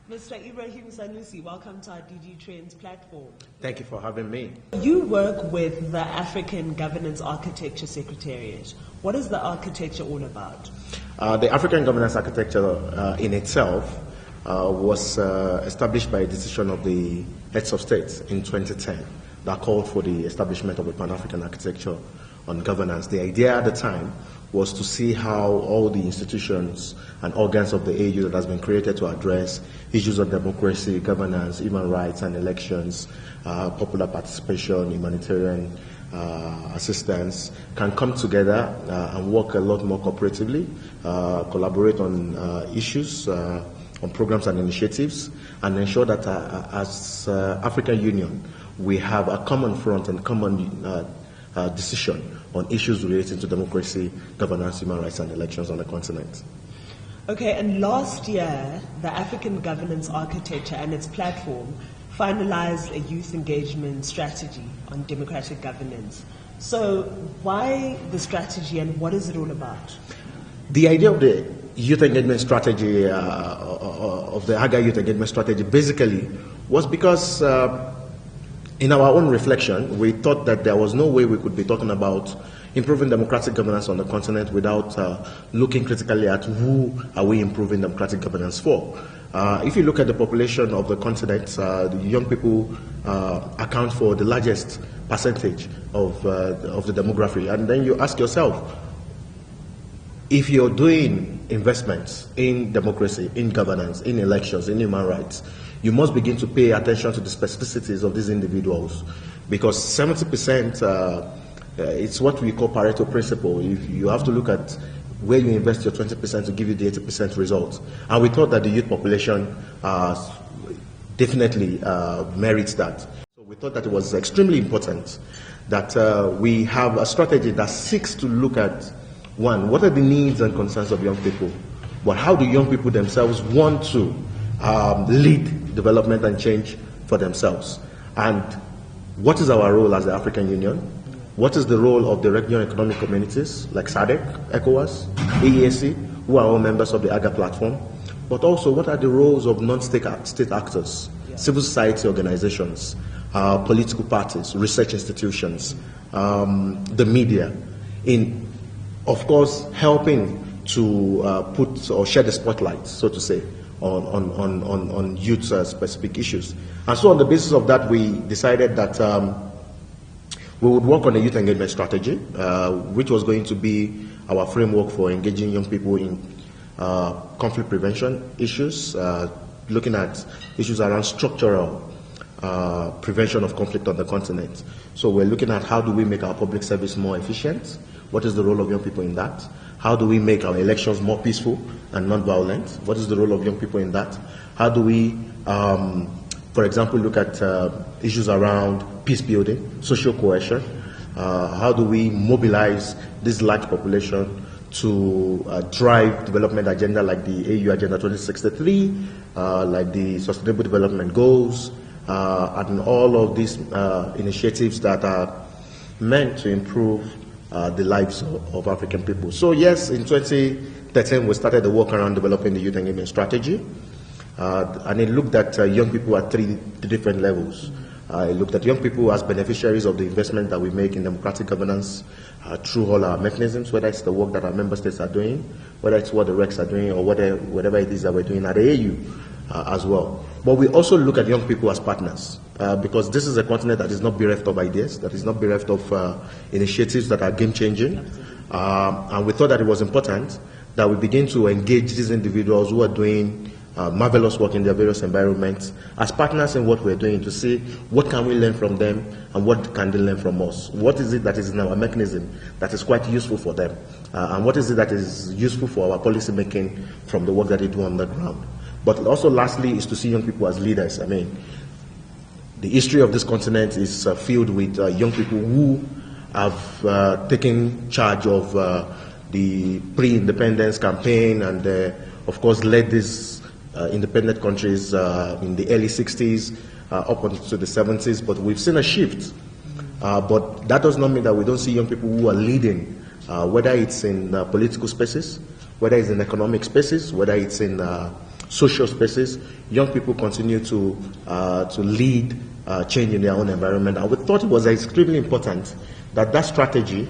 Mr. Ibraheem Sanusi, welcome to our DG Trends platform. Thank you for having me. You work with the African Governance Architecture Secretariat. What is the architecture all about? The African Governance Architecture in itself was established by a decision of the heads of state in 2010 that called for the establishment of a Pan-African architecture on governance. The idea at the time was to see how all the institutions and organs of the AU that has been created to address issues of democracy, governance, human rights and elections, popular participation, humanitarian assistance can come together and work a lot more cooperatively, collaborate on issues, on programs and initiatives, and ensure that as African Union we have a common front and common decision on issues relating to democracy, governance, human rights and elections on the continent. Okay, and last year, the African Governance Architecture and its platform finalized a youth engagement strategy on democratic governance. So why the strategy and what is it all about? The idea of the youth engagement strategy, of the AGA youth engagement strategy, basically was because in our own reflection, we thought that there was no way we could be talking about improving democratic governance on the continent without looking critically at who are we improving democratic governance for. If you look at the population of the continent, the young people account for the largest percentage of the demography. And then you ask yourself, if you're doing investments in democracy, in governance, in elections, in human rights, you must begin to pay attention to the specificities of these individuals, because 70%, it's what we call Pareto principle. If you have to look at where you invest your 20% to give you the 80% results. And we thought that the youth population definitely merits that. So we thought that it was extremely important that we have a strategy that seeks to look at, one, what are the needs and concerns of young people, but how do young people themselves want to lead development and change for themselves, and what is our role as the African Union, what is the role of the regional economic communities like SADC, ECOWAS, AEAC, who are all members of the AGA platform, but also what are the roles of non-state actors, civil society organizations, political parties, research institutions, the media, in, of course, helping to put or share the spotlight, so to say, on youth specific issues. And so on the basis of that, we decided that we would work on a youth engagement strategy, which was going to be our framework for engaging young people in conflict prevention issues, looking at issues around structural prevention of conflict on the continent. So we're looking at how do we make our public service more efficient, what is the role of young people in that, how do we make our elections more peaceful and non-violent, what is the role of young people in that, how do we, for example, look at issues around peace building, social cohesion, how do we mobilize this large population to drive development agenda like the AU Agenda 2063, like the Sustainable Development Goals, and all of these initiatives that are meant to improve the lives of African people. So yes, in 2013 we started the work around developing the youth engagement strategy, and it looked at young people at three different levels. It looked at young people as beneficiaries of the investment that we make in democratic governance through all our mechanisms, whether it's the work that our member states are doing, whether it's what the RECs are doing, or whatever it is that we're doing at the AU as well. But we also look at young people as partners, because this is a continent that is not bereft of ideas, that is not bereft of initiatives that are game-changing. And we thought that it was important that we begin to engage these individuals who are doing marvelous work in their various environments as partners in what we're doing, to see what can we learn from them and what can they learn from us. What is it that is in our mechanism that is quite useful for them, and what is it that is useful for our policy making from the work that they do on the ground. But also lastly is to see young people as leaders. I mean, the history of this continent is filled with young people who have taken charge of the pre-independence campaign and of course led these independent countries in the early 60s up until the 70s, but we've seen a shift. But that does not mean that we don't see young people who are leading, whether it's in political spaces, whether it's in economic spaces, whether it's in social spaces. Young people continue to lead change in their own environment. And we thought it was extremely important that that strategy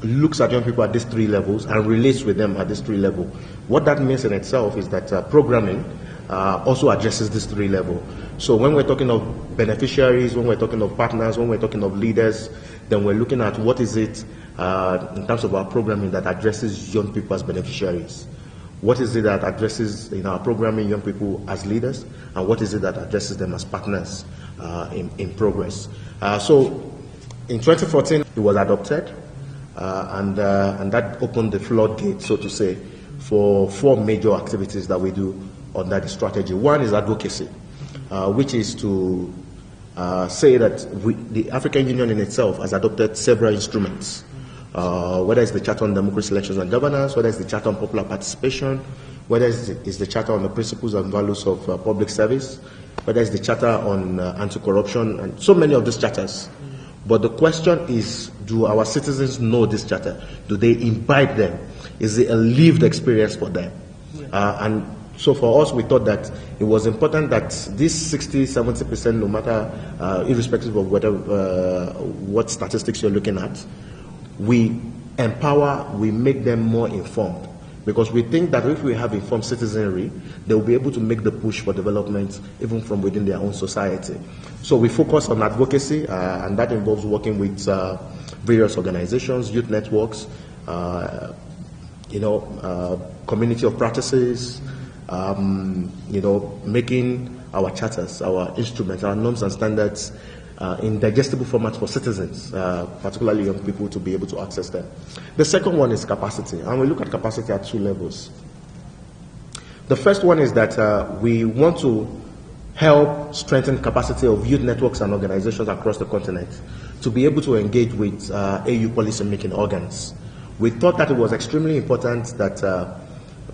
looks at young people at these three levels and relates with them at this three level. What that means in itself is that programming also addresses this three level. So when we're talking of beneficiaries, when we're talking of partners, when we're talking of leaders, then we're looking at what is it in terms of our programming that addresses young people as beneficiaries. What is it that addresses in our programming young people as leaders, and what is it that addresses them as partners in progress? So in 2014, it was adopted, and that opened the floodgate, so to say, for 4 major activities that we do under the strategy. One is advocacy, which is to say that the African Union in itself has adopted several instruments, whether it's the Charter on Democracy, Elections and Governance, whether it's the Charter on Popular Participation, whether it's the Charter on the Principles and Values of Public Service, whether it's the Charter on Anti-Corruption, and so many of these charters. But the question is, do our citizens know this charter? Do they imbibe them? Is it a lived experience for them? And so for us, we thought that it was important that this 60–70%, no matter, irrespective of what statistics you're looking at, we empower, we make them more informed. Because we think that if we have informed citizenry, they will be able to make the push for development even from within their own society. So we focus on advocacy, and that involves working with various organizations, youth networks, community of practices, making our charters, our instruments, our norms and standards in digestible format for citizens, particularly young people, to be able to access them. The second one is capacity, and we look at capacity at 2 levels. The first one is that we want to help strengthen capacity of youth networks and organizations across the continent to be able to engage with AU policy-making organs. We thought that it was extremely important that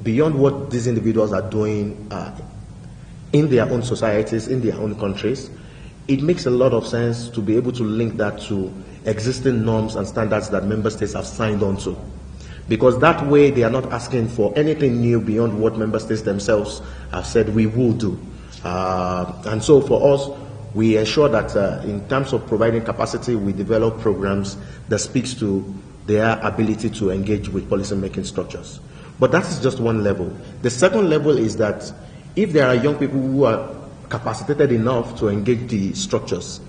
beyond what these individuals are doing in their own societies, in their own countries, it makes a lot of sense to be able to link that to existing norms and standards that member states have signed on to. Because that way they are not asking for anything new beyond what member states themselves have said we will do. And so for us, we ensure that in terms of providing capacity, we develop programs that speaks to their ability to engage with policy-making structures. But that is just one level. The second level is that if there are young people who are capacitated enough to engage the structures,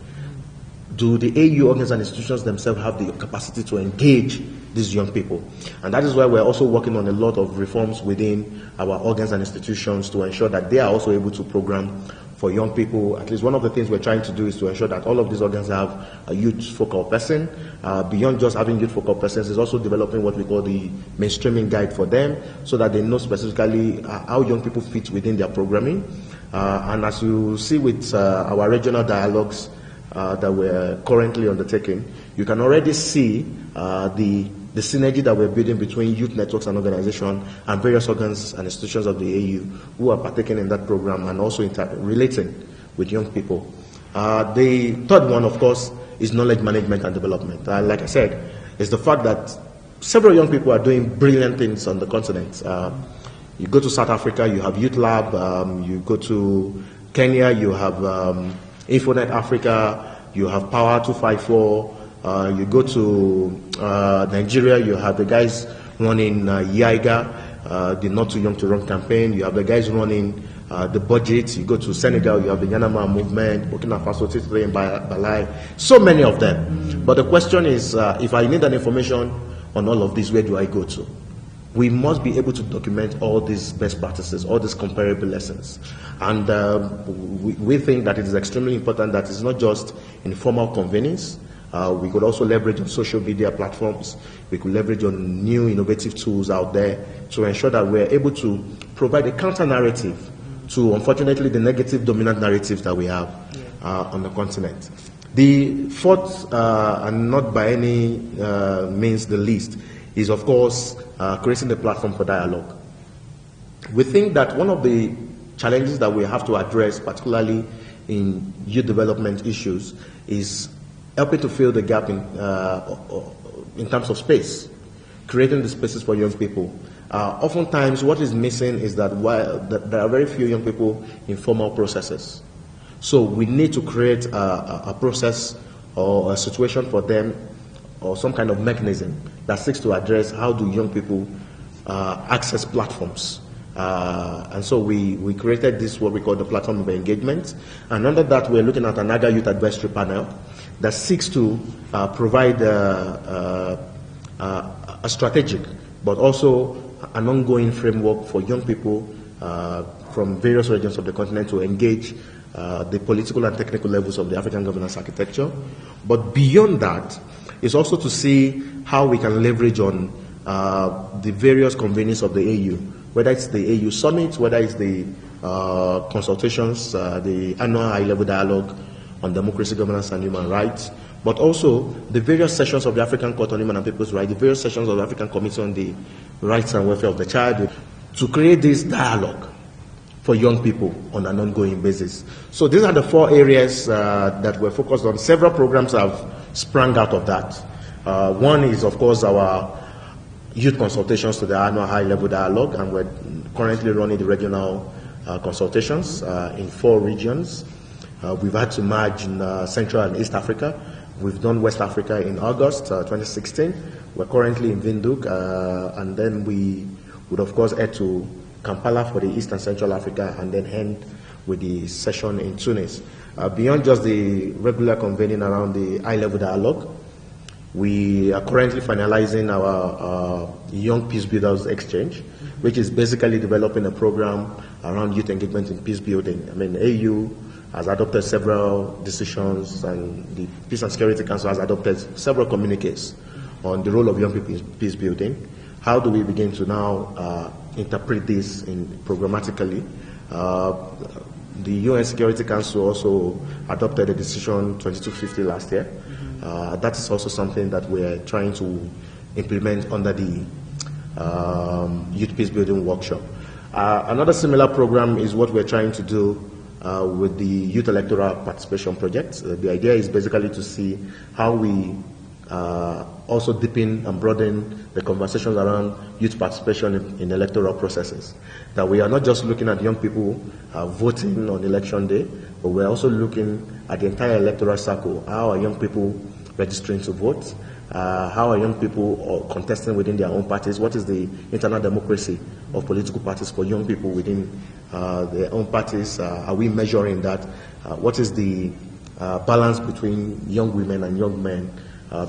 do the AU organs and institutions themselves have the capacity to engage these young people? And that is why we're also working on a lot of reforms within our organs and institutions to ensure that they are also able to program for young people. At least one of the things we're trying to do is to ensure that all of these organs have a youth focal person. Beyond just having youth focal persons, is also developing what we call the mainstreaming guide for them, so that they know specifically how young people fit within their programming. And as you see with our regional dialogues that we're currently undertaking, you can already see the synergy that we're building between youth networks and organizations and various organs and institutions of the AU who are partaking in that program and also relating with young people. The third one, of course, is knowledge management and development. Like I said, it's the fact that several young people are doing brilliant things on the continent. You go to South Africa, you have Youth Lab. You go to Kenya, you have Infonet Africa, you have Power 254. You go to Nigeria, you have the guys running YAIGA, the Not Too Young to Run campaign. You have the guys running the budget. You go to Senegal, you have the Yanama movement, Burkina Faso, Titile, and Balai. So many of them. But the question is, if I need an information on all of this, where do I go to? We must be able to document all these best practices, all these comparable lessons. And we think that it is extremely important that it's not just informal convenings. We could also leverage on social media platforms. We could leverage on new innovative tools out there to ensure that we're able to provide a counter-narrative to, unfortunately, the negative dominant narratives that we have on the continent. The fourth, and not by any means the least, is, of course, creating a platform for dialogue. We think that one of the challenges that we have to address, particularly in youth development issues, is helping to fill the gap in terms of space. creating the spaces for young people. Oftentimes, what is missing is that while there are very few young people in formal processes. So we need to create a process or a situation for them, or some kind of mechanism that seeks to address how do young people access platforms. And so we created this, what we call the platform of engagement. And under that, we're looking at an AGA Youth Advisory Panel that seeks to provide a strategic, but also an ongoing framework for young people from various regions of the continent to engage the political and technical levels of the African governance architecture. But beyond that, is also to see how we can leverage on the various convenings of the AU, whether it's the AU Summit, whether it's the consultations, the annual high-level dialogue on democracy, governance, and human rights, but also the various sessions of the African Court on Human and People's Rights, the various sessions of the African Committee on the Rights and Welfare of the Child, to create this dialogue for young people on an ongoing basis. So these are the 4 areas that we're focused on. Several programs have sprung out of that. One is, of course, our youth consultations to the annual high-level dialogue, and we're currently running the regional consultations in 4 regions. We've had to merge in Central and East Africa. We've done West Africa in August 2016. We're currently in Windhoek, and then we would, of course, head to Kampala for the East and Central Africa, and then end with the session in Tunis. Beyond just the regular convening around the high-level dialogue, we are currently finalizing our Young Peace Builders Exchange, which is basically developing a program around youth engagement in peace building. I mean, AU has adopted several decisions, and the Peace and Security Council has adopted several communiques on the role of young people in peace building. How do we begin to now interpret this programmatically? The UN Security Council also adopted a decision 2250 last year. That is also something that we're trying to implement under the Youth Peace Building Workshop. Another similar program is what we're trying to do with the Youth Electoral Participation Project. The idea is basically to see how we also deepen and broaden the conversations around youth participation in electoral processes. That we are not just looking at young people voting on election day, but we're also looking at the entire electoral cycle. How are young people registering to vote? How are young people contesting within their own parties? What is the internal democracy of political parties for young people within their own parties? Are we measuring that? What is the balance between young women and young men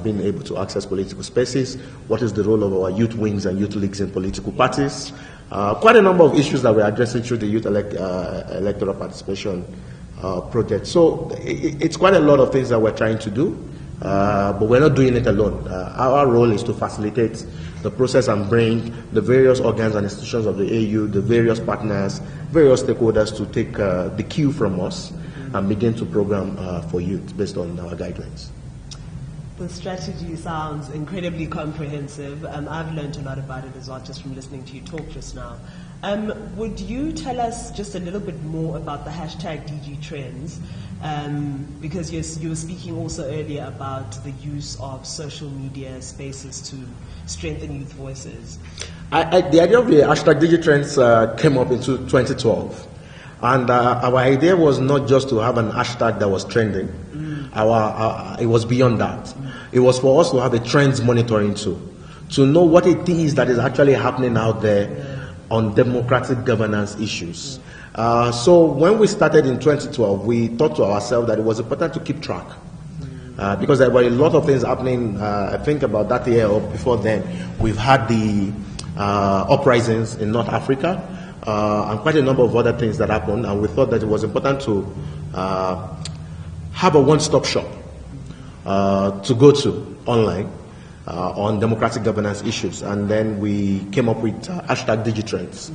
being able to access political spaces? What is the role of our youth wings and youth leagues in political parties? Quite a number of issues that we're addressing through the Youth Electoral Participation Project. So it's quite a lot of things that we're trying to do, but we're not doing it alone. Our role is to facilitate the process and bring the various organs and institutions of the AU, the various partners, various stakeholders to take the cue from us and begin to program for youth based on our guidelines. The strategy sounds incredibly comprehensive. I've learned a lot about it as well just from listening to you talk just now. Would you tell us just a little bit more about the hashtag DG Trends? Because you were speaking also earlier about the use of social media spaces to strengthen youth voices. The idea of the hashtag DG Trends came up into 2012. And our idea was not just to have an hashtag that was trending. It was beyond that. It was for us to have a trends monitoring tool, to know what it is that is actually happening out there on democratic governance issues. So when we started in 2012, we thought to ourselves that it was important to keep track. Because there were a lot of things happening. I think about that year or before then, we've had the uprisings in North Africa, and quite a number of other things that happened, and we thought that it was important to have a one-stop shop to go to online on democratic governance issues, and then we came up with hashtag DigiTrends.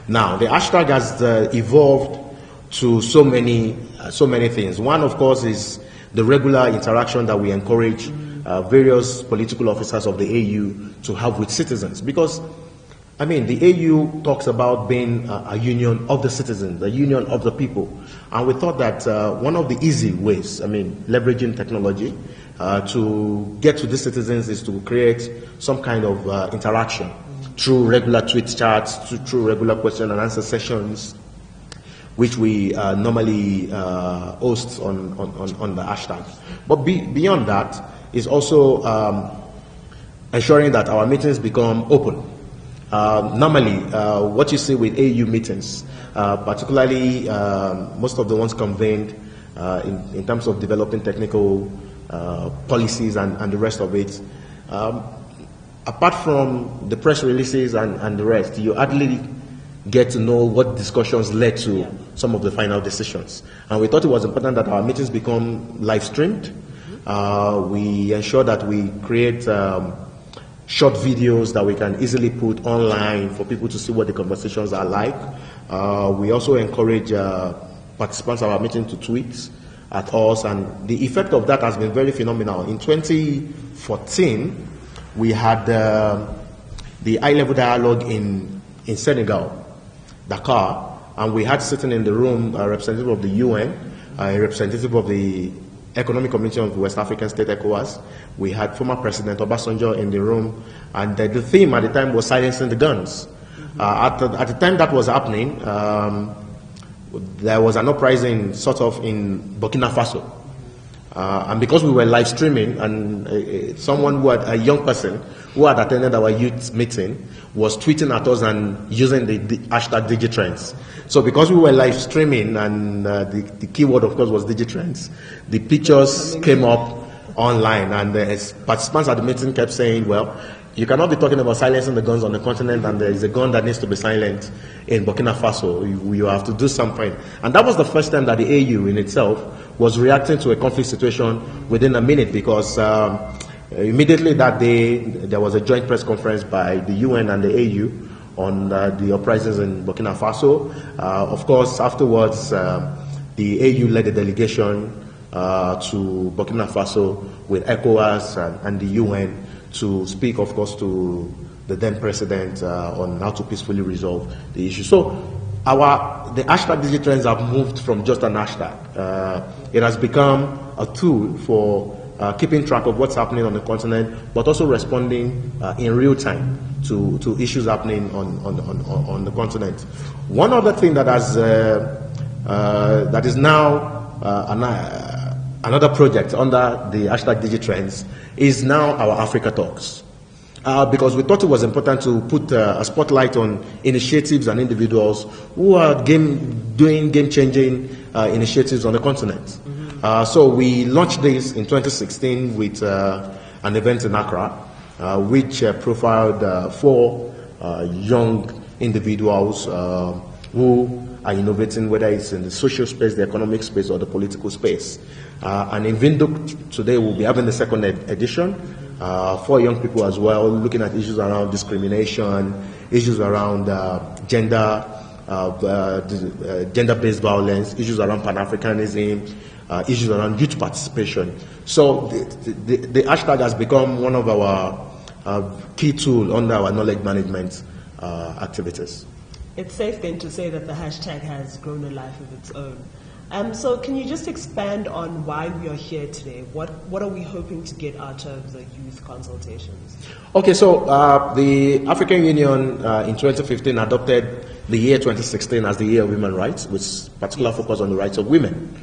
Now, the hashtag has evolved to so many things. One, of course, is the regular interaction that we encourage various political officers of the AU to have with citizens, because I mean, the AU talks about being a union of the citizens, a union of the people. And we thought that one of the easy ways, I mean, leveraging technology, to get to the citizens is to create some kind of interaction through regular tweet chats, through regular question and answer sessions, which we normally host on the hashtag. But beyond that is also ensuring that our meetings become open. Normally, what you see with AU meetings, particularly most of the ones convened in terms of developing technical policies and the rest of it, apart from the press releases and the rest, you hardly get to know what discussions led to some of the final decisions. And we thought it was important that our meetings become live streamed. We ensure that we create short videos that we can easily put online for people to see what the conversations are like. We also encourage participants of our meeting to tweet at us, and the effect of that has been very phenomenal. In 2014, we had the high-level dialogue in Senegal, Dakar, and we had sitting in the room a representative of the UN, a representative of the Economic Community of West African State, ECOWAS. We had former President Obasanjo in the room, and the theme at the time was silencing the guns. At the time that was happening, there was an uprising sort of in Burkina Faso. And because we were live streaming, and someone who had, a young person who had attended our youth meeting, was tweeting at us and using the hashtag Digitrends. So because we were live streaming, and the keyword of course was Digitrends, the pictures came up online, and participants at the meeting kept saying, well, you cannot be talking about silencing the guns on the continent, and there is a gun that needs to be silent in Burkina Faso. You have to do something. And that was the first time that the AU in itself was reacting to a conflict situation within a minute, because immediately that day there was a joint press conference by the UN and the AU on the uprisings in Burkina Faso. Of course, afterwards, the AU led a delegation to Burkina Faso with ECOWAS and the UN to speak, of course, to the then president on how to peacefully resolve the issue. So the hashtag Digitrends have moved from just an hashtag. It has become a tool for keeping track of what's happening on the continent, but also responding in real time to issues happening on the continent. One other thing that has that is now another project under the hashtag Digitrends is now our Africa Talks. Because we thought it was important to put a spotlight on initiatives and individuals who are doing game-changing initiatives on the continent. So we launched this in 2016 with an event in Accra, which profiled 4 young individuals who are innovating, whether it's in the social space, the economic space, or the political space. And in Windhoek today we'll be having the second edition. 4 young people as well, looking at issues around discrimination, issues around gender-based violence, issues around Pan-Africanism, issues around youth participation. So the hashtag has become one of our key tools under our knowledge management activities. It's safe then to say that the hashtag has grown a life of its own. So can you just expand on why we are here today? What are we hoping to get out of the youth consultations? Okay, so the African Union in 2015 adopted the year 2016 as the year of human rights, with particular focus on the rights of women.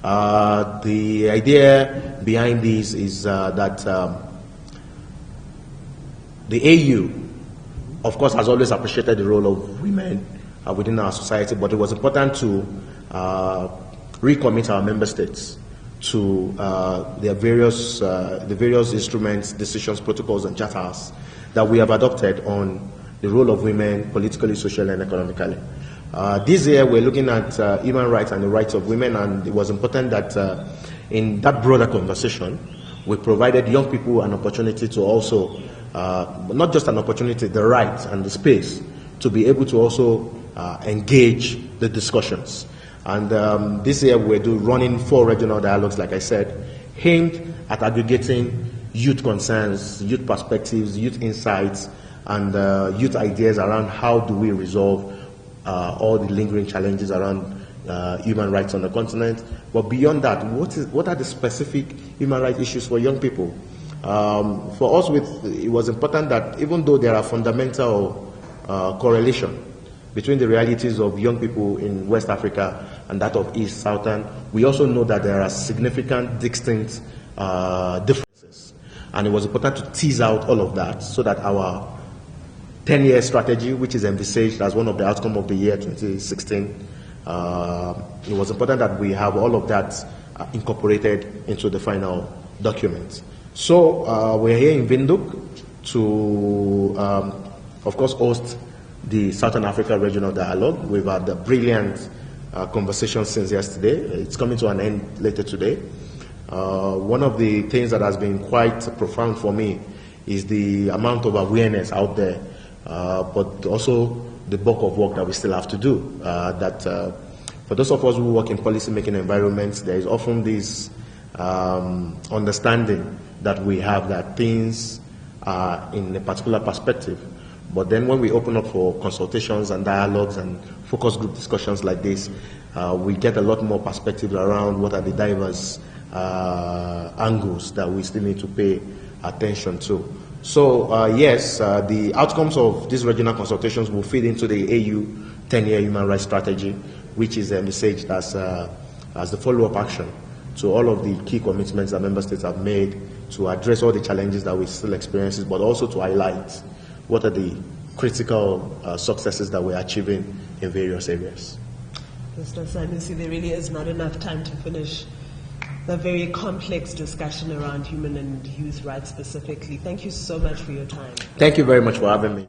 The idea behind this is that the AU, of course, has always appreciated the role of women within our society, but it was important to recommit our member states to the various instruments, decisions, protocols, and charters that we have adopted on the role of women politically, socially, and economically. This year we're looking at human rights and the rights of women, and it was important that in that broader conversation we provided young people an opportunity to also, not just an opportunity, the right and the space to be able to also engage the discussions. And this year we're running 4 regional dialogues, like I said, aimed at aggregating youth concerns, youth perspectives, youth insights, and youth ideas around how do we resolve all the lingering challenges around human rights on the continent. But beyond that, what are the specific human rights issues for young people? For us, it was important that even though there are fundamental correlation between the realities of young people in West Africa and that of East Southern, we also know that there are significant distinct differences. And it was important to tease out all of that so that our 10-year strategy, which is envisaged as one of the outcomes of the year 2016, it was important that we have all of that incorporated into the final document. So we're here in Windhoek to, of course, host the Southern Africa Regional Dialogue. We've had a brilliant conversation since yesterday. It's coming to an end later today. One of the things that has been quite profound for me is the amount of awareness out there, but also the bulk of work that we still have to do. For those of us who work in policy-making environments, there is often this understanding that we have that things are in a particular perspective. But then when we open up for consultations and dialogues and focus group discussions like this, we get a lot more perspective around what are the diverse angles that we still need to pay attention to. So yes, the outcomes of these regional consultations will feed into the AU 10-year human rights strategy, which is envisaged as the follow-up action to all of the key commitments that member states have made to address all the challenges that we still experience, but also to highlight what are the critical successes that we're achieving in various areas. Mr. Sanusi, there really is not enough time to finish the very complex discussion around human and youth rights specifically. Thank you so much for your time. Thank you very much for having me.